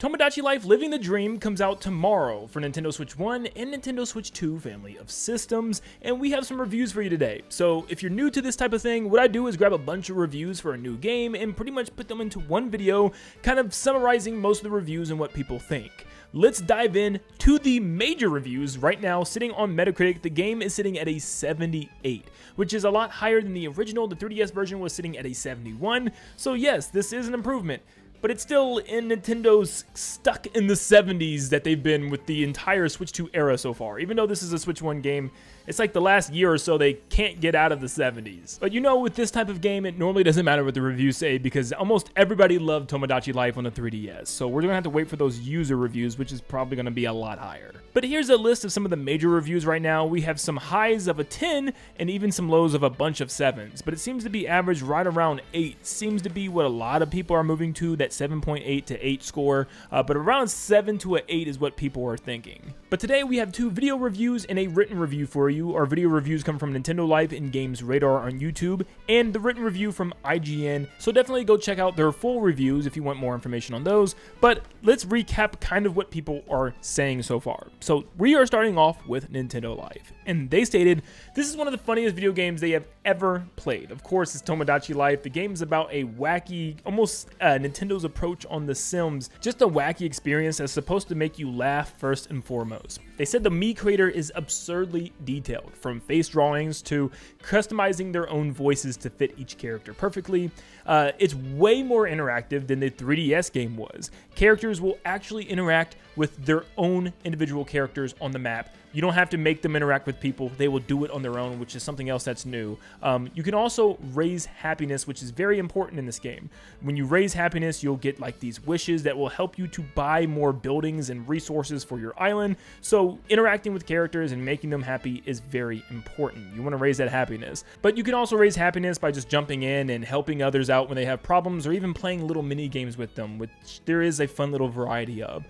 Tomodachi Life Living the Dream comes out tomorrow for Nintendo Switch 1 and Nintendo Switch 2 family of systems, and we have some reviews for you today. So if you're new to this type of thing, what I do is grab a bunch of reviews for a new game and pretty much put them into one video, kind of summarizing most of the reviews and what people think. Let's dive in to the major reviews. Right now, sitting on Metacritic, the game is sitting at a 78, which is a lot higher than the original. The 3DS version was sitting at a 71, so yes, this is an improvement. But it's still in Nintendo's stuck in the 70s that they've been with the entire Switch 2 era so far. Even though this is a Switch 1 game, it's like the last year or so they can't get out of the 70s. But you know, with this type of game, it normally doesn't matter what the reviews say because almost everybody loved Tomodachi Life on the 3DS. So we're gonna have to wait for those user reviews, which is probably gonna be a lot higher. But here's a list of some of the major reviews right now. We have some highs of a 10 and even some lows of a bunch of 7s, but it seems to be averaged right around 8. Seems to be what a lot of people are moving to, that 7.8 to 8 score, but around 7 to an 8 is what people are thinking. But today we have 2 video reviews and a written review for you. Our video reviews come from Nintendo Life and GamesRadar on YouTube, and the written review from IGN, so definitely go check out their full reviews if you want more information on those. But let's recap kind of what people are saying so far. So we are starting off with Nintendo Life, and they stated, "This is one of the funniest video games they have ever played." Of course, it's Tomodachi Life. The game is about a wacky, almost Nintendo's approach on The Sims, just a wacky experience that's supposed to make you laugh first and foremost. They said the Mii creator is absurdly detailed, from face drawings to customizing their own voices to fit each character perfectly. It's way more interactive than the 3DS game was. Characters will actually interact with their own individual characters on the map. You don't have to make them interact with people. They will do it on their own, which is something else that's new. You can also raise happiness, which is very important in this game. When you raise happiness, you'll get like these wishes that will help you to buy more buildings and resources for your island. So interacting with characters and making them happy is very important. You want to raise that happiness. But you can also raise happiness by just jumping in and helping others out when they have problems, or even playing little mini games with them, which there is a fun little variety of.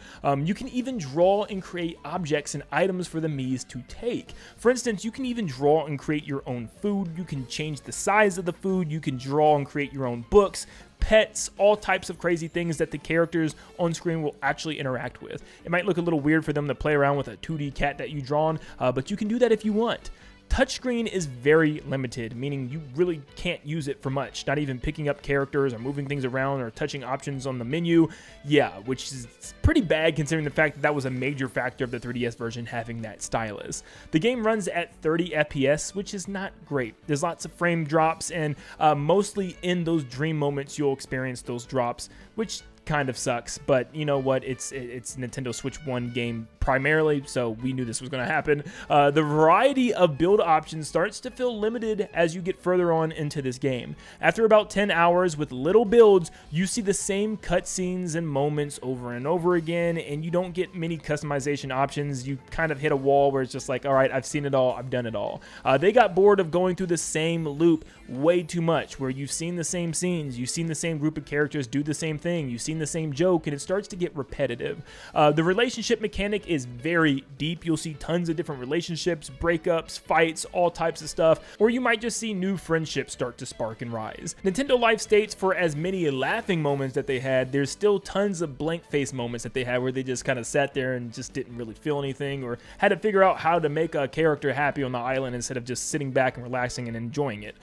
You can even draw and create objects and items for the Mii's to take. For instance, you can even draw and create your own food. You can change the size of the food. You can draw and create your own books, pets, all types of crazy things that the characters on screen will actually interact with. It might look a little weird for them to play around with a 2D cat that you've drawn, but you can do that if you want. Touchscreen is very limited, meaning you really can't use it for much, not even picking up characters or moving things around or touching options on the menu. Yeah, which is pretty bad considering the fact that that was a major factor of the 3DS version having that stylus. The game runs at 30 FPS, which is not great. There's lots of frame drops, and mostly in those dream moments you'll experience those drops, which kind of sucks, but you know what, it's Nintendo Switch 1 game primarily, so we knew this was going to happen. The variety of build options starts to feel limited as you get further on into this game. After about 10 hours with little builds, you see the same cutscenes and moments over and over again, and you don't get many customization options. You kind of hit a wall where it's just like, all right, I've seen it all, I've done it all. They got bored of going through the same loop way too much, where you've seen the same scenes, you've seen the same group of characters do the same thing, you've seen the same joke, and it starts to get repetitive. The relationship mechanic is very deep. You'll see tons of different relationships, breakups, fights, all types of stuff, or you might just see new friendships start to spark and rise. Nintendo Life states for as many laughing moments that they had, there's still tons of blank face moments that they had where they just kind of sat there and just didn't really feel anything, or had to figure out how to make a character happy on the island instead of just sitting back and relaxing and enjoying it.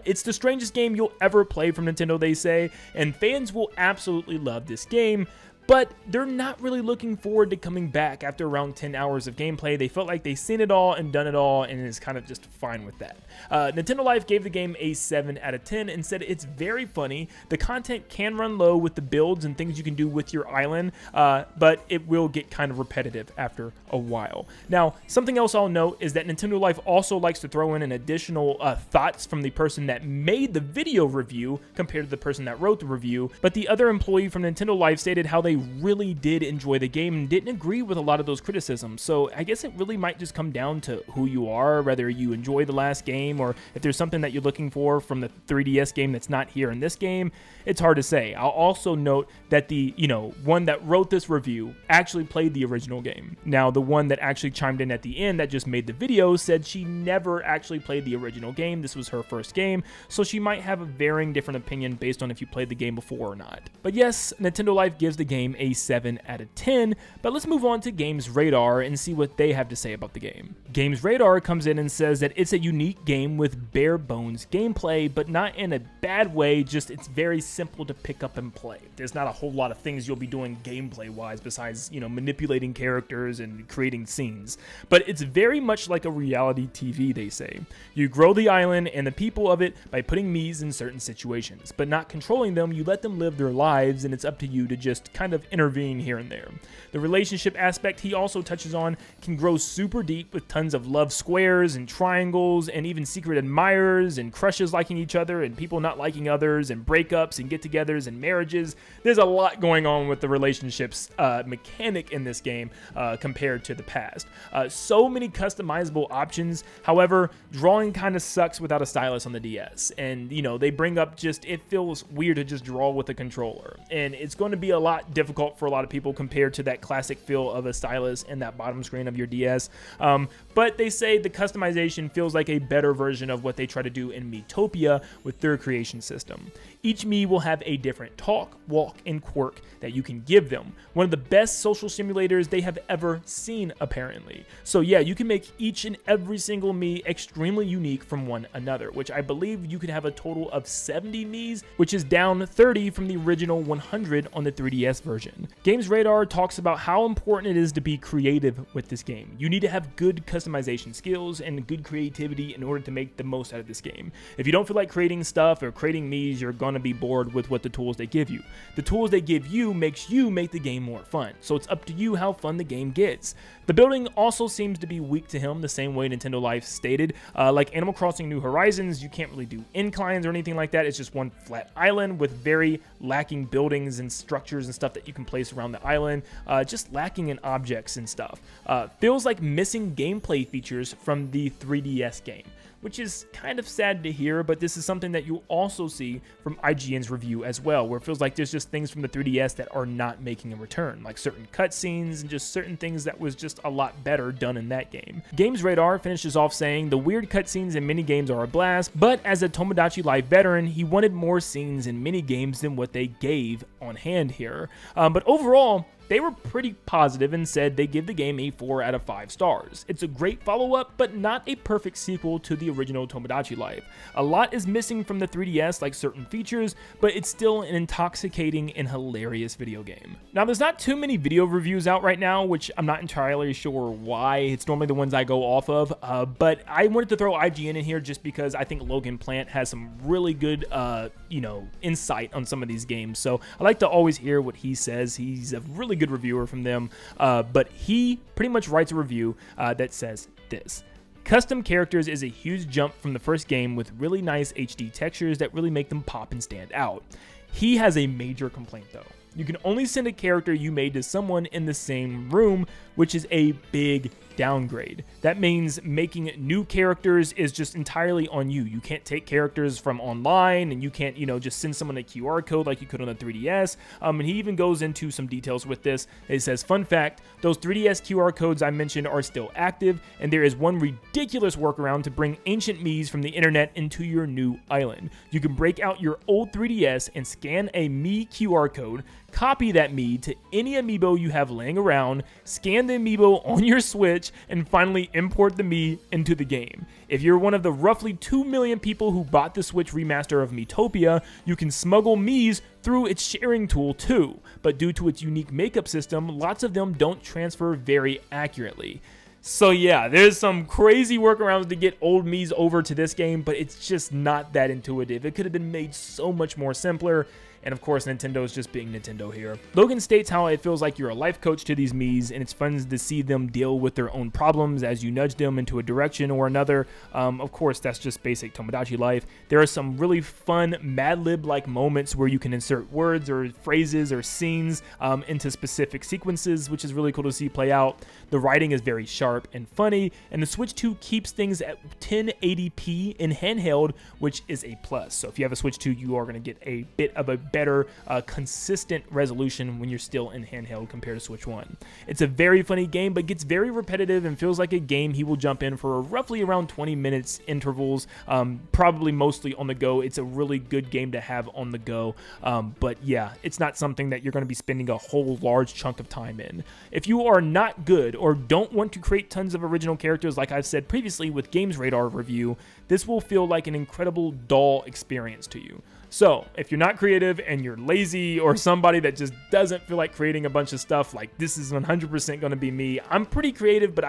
It's the strangest game you'll ever play from Nintendo, they say, and fans will absolutely love this game. But they're not really looking forward to coming back after around 10 hours of gameplay. They felt like they've seen it all and done it all, and is kind of just fine with that. Nintendo Life gave the game a 7 out of 10 and said it's very funny. The content can run low with the builds and things you can do with your island, but it will get kind of repetitive after a while. Now, something else I'll note is that Nintendo Life also likes to throw in an additional thoughts from the person that made the video review compared to the person that wrote the review. But the other employee from Nintendo Life stated how they really did enjoy the game and didn't agree with a lot of those criticisms. So I guess it really might just come down to who you are, whether you enjoy the last game or if there's something that you're looking for from the 3DS game that's not here in this game. It's hard to say. I'll also note that the, one that wrote this review actually played the original game. Now, the one that actually chimed in at the end that just made the video said she never actually played the original game. This was her first game, so she might have a varying different opinion based on if you played the game before or not. But yes, Nintendo Life gives the game game a 7 out of 10, but let's move on to GamesRadar and see what they have to say about the game. GamesRadar comes in and says that it's a unique game with bare bones gameplay, but not in a bad way, just it's very simple to pick up and play. There's not a whole lot of things you'll be doing gameplay-wise besides, manipulating characters and creating scenes. But it's very much like a reality TV, they say. You grow the island and the people of it by putting Miis in certain situations, but not controlling them. You let them live their lives, and it's up to you to just kind of intervene here and there. The relationship aspect he also touches on can grow super deep with tons of love squares and triangles and even secret admirers and crushes liking each other and people not liking others and breakups and get-togethers and marriages. There's a lot going on with the relationships mechanic in this game compared to the past. So many customizable options. However, drawing kind of sucks without a stylus on the DS, and they bring up just it feels weird to just draw with a controller, and it's going to be a lot difficult for a lot of people compared to that classic feel of a stylus and that bottom screen of your DS. But they say the customization feels like a better version of what they try to do in Miitopia with their creation system. Each Mii will have a different talk, walk, and quirk that you can give them. One of the best social simulators they have ever seen, apparently. So yeah, you can make each and every single Mii extremely unique from one another, which I believe you could have a total of 70 Miis, which is down 30 from the original 100 on the 3DS version. GamesRadar talks about how important it is to be creative with this game. You need to have good customization skills and good creativity in order to make the most out of this game. If you don't feel like creating stuff or creating Miis, you're going to be bored with what the tools they give you. The tools they give you makes you make the game more fun, so it's up to you how fun the game gets. The building also seems to be weak to him, the same way Nintendo Life stated. Like Animal Crossing New Horizons, you can't really do inclines or anything like that. It's just one flat island with very lacking buildings and structures and stuff that you can place around the island, just lacking in objects and stuff. Feels like missing gameplay features from the 3DS game, which is kind of sad to hear, but this is something that you'll also see from IGN's review as well, where it feels like there's just things from the 3DS that are not making a return, like certain cutscenes and just certain things that was just a lot better done in that game. GamesRadar finishes off saying, the weird cutscenes in mini games are a blast, but as a Tomodachi Life veteran, he wanted more scenes in mini games than what they gave on hand here. But overall, they were pretty positive and said they give the game a 4 out of 5 stars. It's a great follow-up, but not a perfect sequel to the original Tomodachi Life. A lot is missing from the 3DS, like certain features, but it's still an intoxicating and hilarious video game. Now, there's not too many video reviews out right now, which I'm not entirely sure why. It's normally the ones I go off of, but I wanted to throw IGN in here just because I think Logan Plant has some really good, insight on some of these games. So I like to always hear what he says. He's a really good reviewer from them, but he pretty much writes a review that says this: custom characters is a huge jump from the first game with really nice HD textures that really make them pop and stand out. He has a major complaint though. You can only send a character you made to someone in the same room, which is a big downgrade. That means making new characters is just entirely on you. You can't take characters from online, and you can't, just send someone a QR code like you could on the 3DS. And he even goes into some details with this. It says, fun fact, those 3DS QR codes I mentioned are still active, and there is one ridiculous workaround to bring ancient Miis from the internet into your new island. You can break out your old 3DS and scan a Mii QR code, copy that Mii to any amiibo you have laying around, scan the amiibo on your Switch, and finally import the Mii into the game. If you're one of the roughly 2 million people who bought the Switch remaster of Miitopia, you can smuggle Miis through its sharing tool too, but due to its unique makeup system, lots of them don't transfer very accurately. So yeah, there's some crazy workarounds to get old Miis over to this game, but it's just not that intuitive. It could have been made so much more simpler. And of course, Nintendo is just being Nintendo here. Logan states how it feels like you're a life coach to these Miis, and it's fun to see them deal with their own problems as you nudge them into a direction or another. Of course, that's just basic Tomodachi Life. There are some really fun Mad Lib-like moments where you can insert words or phrases or scenes into specific sequences, which is really cool to see play out. The writing is very sharp and funny, and the Switch 2 keeps things at 1080p in handheld, which is a plus. So if you have a Switch 2, you are going to get a bit of a better consistent resolution when you're still in handheld compared to Switch 1. It's a very funny game, but gets very repetitive and feels like a game he will jump in for roughly around 20 minutes intervals, probably mostly on the go. It's a really good game to have on the go, but yeah, it's not something that you're going to be spending a whole large chunk of time in. If you are not good or don't want to create tons of original characters, like I've said previously with GamesRadar review, this will feel like an incredible dull experience to you. So if you're not creative and you're lazy or somebody that just doesn't feel like creating a bunch of stuff, like this is 100% going to be me. I'm pretty creative, but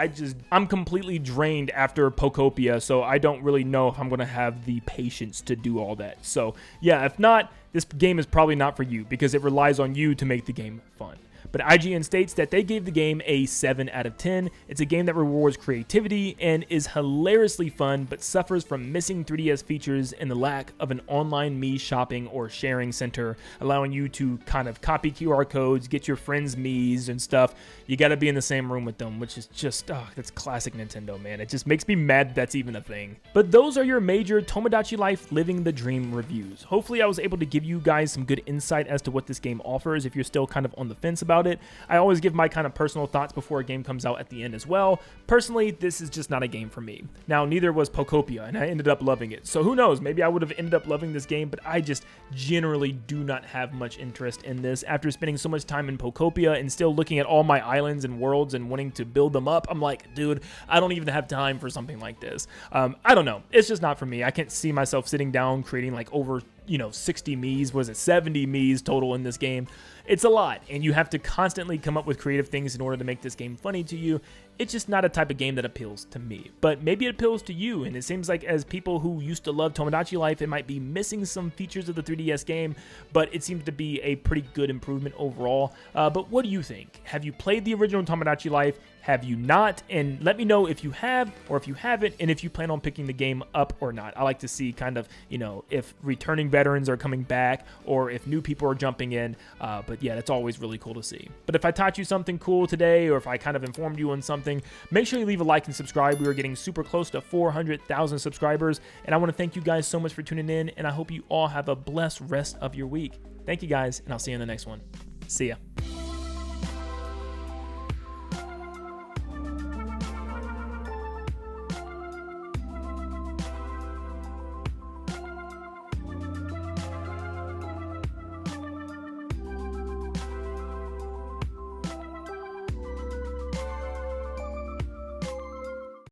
I'm completely drained after Pokopia, so I don't really know if I'm going to have the patience to do all that. So yeah, if not, this game is probably not for you because it relies on you to make the game fun. But IGN states that they gave the game a 7 out of 10. It's a game that rewards creativity and is hilariously fun, but suffers from missing 3DS features and the lack of an online Mii shopping or sharing center, allowing you to kind of copy QR codes, get your friends' Miis and stuff. You got to be in the same room with them, which is just, that's classic Nintendo, man. It just makes me mad that's even a thing. But those are your major Tomodachi Life Living the Dream reviews. Hopefully I was able to give you guys some good insight as to what this game offers if you're still kind of on the fence about it. I always give my kind of personal thoughts before a game comes out at the end as well. Personally, this is just not a game for me. Now, neither was Pokopia, and I ended up loving it. So who knows, maybe I would have ended up loving this game, but I just generally do not have much interest in this. After spending so much time in Pokopia and still looking at all my islands and worlds and wanting to build them up, I'm like, dude, I don't even have time for something like this. I don't know. It's just not for me. I can't see myself sitting down creating like over 60 Miis, was it 70 Miis total in this game? It's a lot, and you have to constantly come up with creative things in order to make this game funny to you. It's just not a type of game that appeals to me, but maybe it appeals to you, and it seems like as people who used to love Tomodachi Life, it might be missing some features of the 3DS game, but it seems to be a pretty good improvement overall. But what do you think? Have you played the original Tomodachi Life? Have you not? And let me know if you have or if you haven't, and if you plan on picking the game up or not. I like to see kind of, if returning veterans are coming back or if new people are jumping in. But yeah, that's always really cool to see. But if I taught you something cool today, or if I kind of informed you on something, make sure you leave a like and subscribe. We are getting super close to 400,000 subscribers, and I want to thank you guys so much for tuning in, and I hope you all have a blessed rest of your week. Thank you guys, and I'll see you in the next one. See ya.